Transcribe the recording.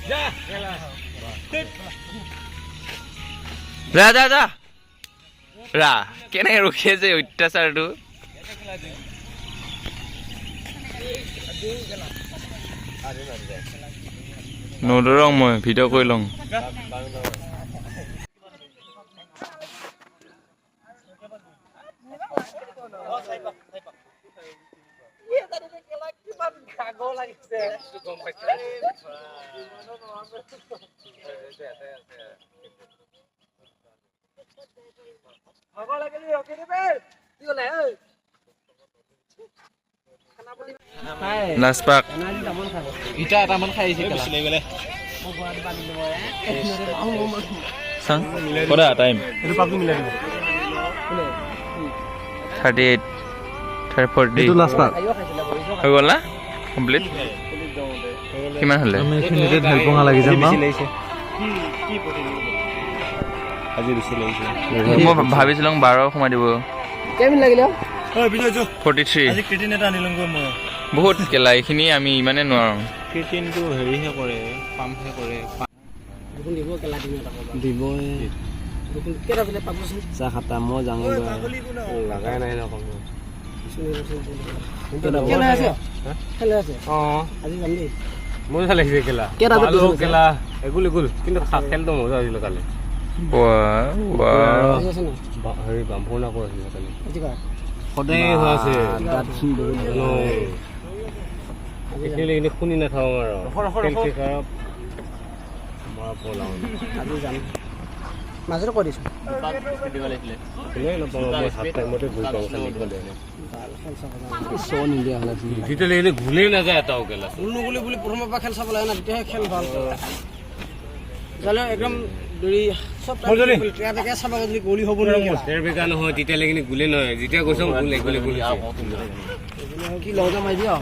যা যা যা ৰা কেনেকে ৰখি আছে অত্যাচাৰটো নদৰং মই ভিডিঅ' কৰি লওঁ নাচপাক ইটা এটামান খাই আহিছে চাং কৰা টাইম এইটো পাপটো মিলাই দিব 38 40 এইটো নাচপাক হৈ গ'ল না কমপ্লিট কিমান হ'লে আমি এখিনিতে ঢাল পঙা লাগি যাম ন আজি বেছি লাগিছে মই ভাবিছিলোঁ 12 সোমাই দিব কেমিন লাগিলে 43 আজি ক্ৰিটিন এটা আনিলংগৈ মই বহুত কেলা এইখিনি আমি ইমানে নোৱাৰোঁ ক্ৰিটিনটো হেৰিহে কৰে পাম্পহে কৰে দিব কেলা দিব কেটা বলে পাবচোন চাহ খাতা মই জানো লাগাই নাই নকম কেলা আছে কেলা আছে আজি যাম দেই মজা লাগিছে কেলা কেটা কেলা এগুল কিন্তু খেলটো মজা হৈছিল কালি হেৰি বাম্পনা কৰিছিল কালি সদায় হৈ আছে এইখিনি শুনি নাথাওঁ আৰু মাজতে কৈ দিছোঁ ঘূলেই নাযায় এটাও কেলা নুগুলি বুলি প্ৰথমৰ পৰা খেল চাব লাগে না তেতিয়াহে খেল ভাল একদম দৌৰি চব চাব যদি গলি হ'ব নহয় তেতিয়ালৈকে গুলে নহয় যেতিয়া গৈছোঁ গুলে কি লওঁতে মাৰি দিয়া